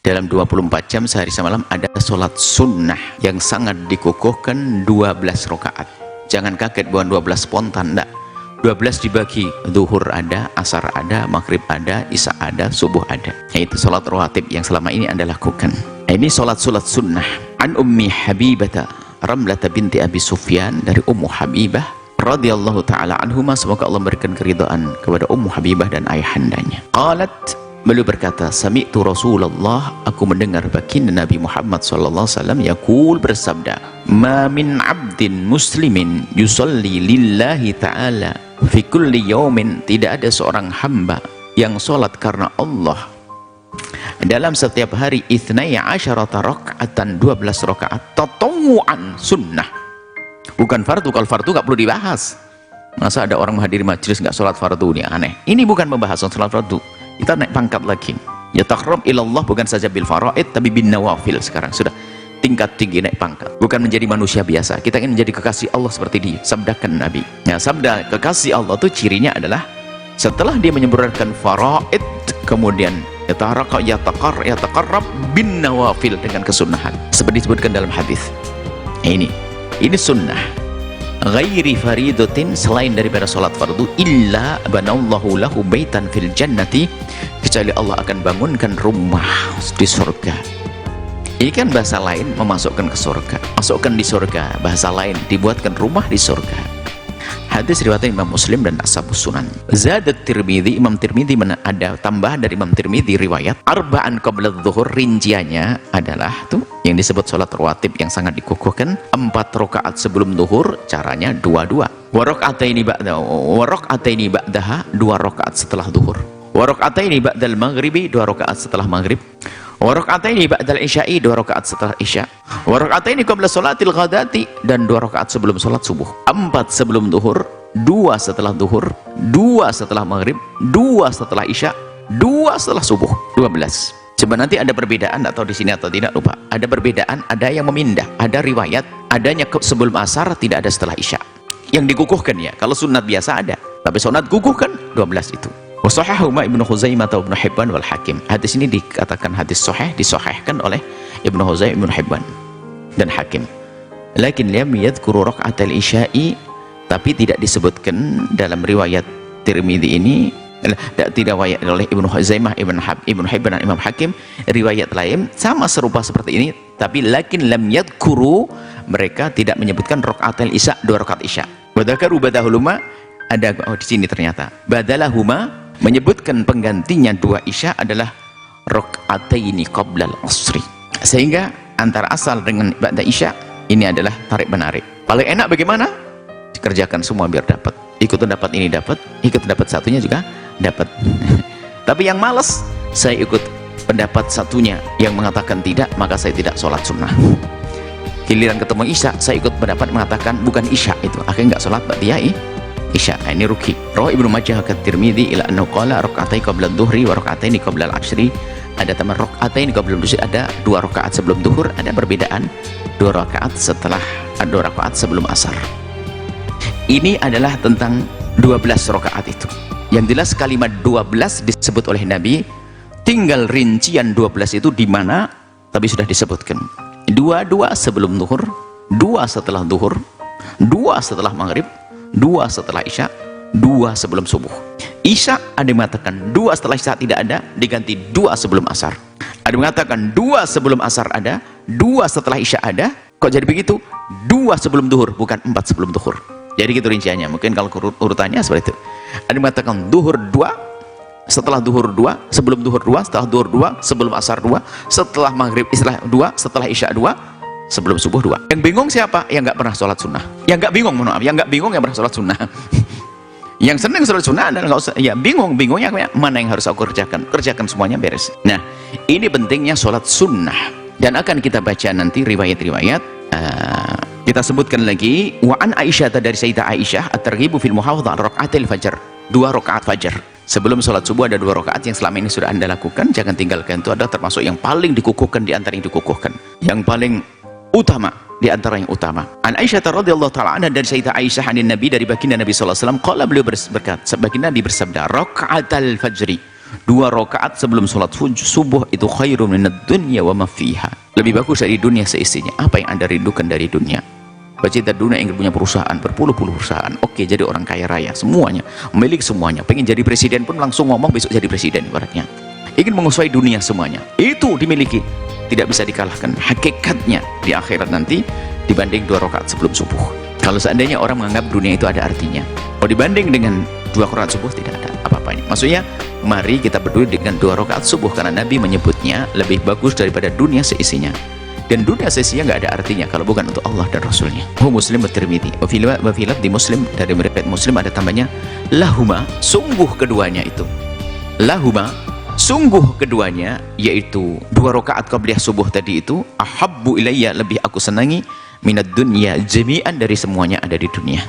dalam 24 jam sehari semalam ada sholat sunnah yang sangat dikukuhkan 12 rakaat. Jangan kaget bahwa 12 spontan, enggak. 12 dibagi, zuhur ada, asar ada, maghrib ada, isya ada, subuh ada. Yaitu sholat rawatib yang selama ini Anda lakukan. Ini sholat sunnah. An Ummi Habibah Ramlah binti Abi Sufyan, dari Ummu Habibah radhiyallahu taala anhuma, semoga Allah memberikan keridhaan kepada Ummu Habibah dan ayahandanya. Qalat, beliau berkata, sami'tu Rasulullah, aku mendengar baginda Nabi Muhammad sallallahu alaihi wasallam yaqul, bersabda, ma min 'abdin muslimin yusalli lillahi ta'ala fi kulli yawmin, tidak ada seorang hamba yang salat karena Allah dalam setiap hari, 12 rakaatan, 12 rakaat tatawu'an, sunnah, bukan fardu. Kalau fardu gak perlu dibahas. Masa ada orang menghadiri majelis gak sholat fardu, ini aneh. Ini bukan membahas sholat fardu, kita naik pangkat lagi. Ya taqarrub ilallah bukan saja bil faraid, tapi bin nawafil. Sekarang sudah tingkat tinggi, naik pangkat, bukan menjadi manusia biasa. Kita ingin menjadi kekasih Allah seperti dia, sabdakan Nabi. Ya, sabda kekasih Allah itu cirinya adalah setelah dia menyempurnakan faraid, kemudian yataqarrab bin nawafil, dengan kesunahan seperti disebutkan dalam hadis. Ini sunnah ghairi faridatin, selain daripada sholat fardu, illa banallahu lahu baitan fil jannati, kecuali Allah akan bangunkan rumah di surga. Ini kan bahasa lain memasukkan ke surga, masukkan di surga, bahasa lain dibuatkan rumah di surga. Hadis riwayat Imam Muslim dan Ashabus Sunan. Zadat Tirmidzi, Imam Tirmidzi ada tambahan dari Imam Tirmidzi riwayat arba'an qabla dzuhur, rinciannya adalah tuh yang disebut sholat rawatib yang sangat dikukuhkan, 4 rakaat sebelum zuhur, caranya 2-2. Wa raka'ataini ba'daha, 2 rakaat setelah zuhur. Wa raka'ataini ba'dal maghribi, 2 rakaat setelah maghrib. Wa raka'ataini ba'dal isya'i, 2 rakaat setelah isya. Wa raka'ataini qabla sholatil ghadati, dan 2 rakaat sebelum sholat subuh. 4 sebelum zuhur, 2 setelah zuhur, 2 setelah maghrib, 2 setelah isya, 2 setelah subuh, 12. Coba nanti ada perbedaan atau di sini atau tidak, lupa. Ada perbedaan, ada yang memindah, ada riwayat adanya sebelum asar, tidak ada setelah isya. Yang dikukuhkan ya, kalau sunat biasa ada, tapi sunat kukuhkan 12 itu. Wasahahuma Ibnu Khuzaimah atau Ibnu Hibban wal Hakim. Hadis ini dikatakan hadis sahih, disahihkan oleh Ibnu Khuzaimah, Ibnu Hibban dan Hakim. Lakin lam yadhkuru raka'atal isya'i, tapi tidak disebutkan dalam riwayat Tirmidzi ini, tidak riwayat oleh Ibnu Khuzaimah, Ibnu Hibban dan Imam Hakim. Riwayat lain sama serupa seperti ini, tapi lakin lam yadhkuru, mereka tidak menyebutkan raka'atal isya, 2 rakaat isya. Wa dzakaru badahuluma, ada di sini ternyata badalahuma, menyebutkan penggantinya 2 isya adalah raka'ataini qabla al-asri, sehingga antara asal dengan ba'da isya ini adalah tarik menarik. Paling enak bagaimana? Dikerjakan semua biar dapat, ikut dapat ini dapat, ikut dapat satunya juga dapat. Tapi yang malas, saya ikut pendapat satunya yang mengatakan tidak, maka saya tidak sholat sunnah. Giliran ketemu isya, saya ikut pendapat mengatakan bukan isya itu, akhirnya nggak sholat ba'diyah isya. Ini rugi. Rawah Ibnu Majah ke Tirmidzi ila annahu qala raka'atai qabla adh-dhuhri wa raka'ataini qabla al-'ashri. Ada tambahan raka'ataini qabla al-'ashri, ada 2 rakaat sebelum zuhur, ada perbedaan 2 rakaat setelah, 2 rakaat sebelum asar. Ini adalah tentang 12 rakaat itu. Yang jelas kalimat 12 disebut oleh Nabi, tinggal rincian 12 itu di mana, tapi sudah disebutkan. 2 sebelum zuhur, 2 setelah zuhur, 2 setelah maghrib, 2 setelah isya, 2 sebelum subuh. Isya ada yang mengatakan 2 setelah isya tidak ada, diganti 2 sebelum asar. Ada yang mengatakan 2 sebelum asar ada, 2 setelah isya ada. Kok jadi begitu? 2 sebelum zuhur, bukan 4 sebelum zuhur. Jadi gitu rinciannya. Mungkin kalau urutannya seperti itu. Ada yang mengatakan zuhur 2, setelah zuhur 2, sebelum zuhur 2, setelah zuhur 2, sebelum asar 2, setelah maghrib istilah 2, setelah isya 2, sebelum subuh 2. Yang bingung siapa? Yang nggak pernah sholat sunnah. Yang nggak bingung, mohon maaf, yang nggak bingung yang pernah sholat sunnah. Yang senang sholat sunnah adalah nggak usah, ya bingungnya mana yang harus aku kerjakan semuanya beres. Nah, ini pentingnya sholat sunnah, dan akan kita baca nanti riwayat-riwayat. Kita sebutkan lagi, wa an Aisyah, dari Sayyidah Aisyah, at-targhibu fil muhafadzah ala raka'atil fajr, 2 rakaat fajar. Sebelum sholat subuh ada 2 rakaat yang selama ini sudah Anda lakukan, jangan tinggalkan. Itu adalah termasuk yang paling dikukuhkan di antara yang dikukuhkan, yang paling utama di antara yang utama. An Aisyah radhiyallahu taala anha, dari Sayyidah Aisyah anin Nabi, dari baginda Nabi sallallahu alaihi wasallam, qala, beliau berkata, baginda Nabi bersabda, raka'atal fajri, 2 rakaat sebelum sholat subuh itu khairun minad dunya wa ma fiha, lebih bagus dari dunia seisinya. Apa yang Anda rindukan dari dunia? Pecinta dunia ingin punya perusahaan, berpuluh-puluh perusahaan, oke, jadi orang kaya raya semuanya, memiliki semuanya, pengen jadi presiden pun langsung ngomong besok jadi presiden ibaratnya, ingin menguasai dunia semuanya, itu dimiliki, tidak bisa dikalahkan hakikatnya di akhirat nanti dibanding 2 rakaat sebelum subuh. Kalau seandainya orang menganggap dunia itu ada artinya, kalau dibanding dengan 2 rakaat subuh tidak ada apa-apanya. Maksudnya mari kita peduli dengan 2 rakaat subuh, karena Nabi menyebutnya lebih bagus daripada dunia seisinya, dan dunia seisinya nggak ada artinya kalau bukan untuk Allah dan Rasulnya. Muslim bertirmidzi wafilat di Muslim, dari riwayat Muslim ada tambahnya lahuma, sungguh keduanya itu, lahuma sungguh keduanya, yaitu 2 rakaat qabliyah subuh tadi itu, ahabbu ilayya, lebih aku senangi, minad dunya jami'an, dari semuanya ada di dunia.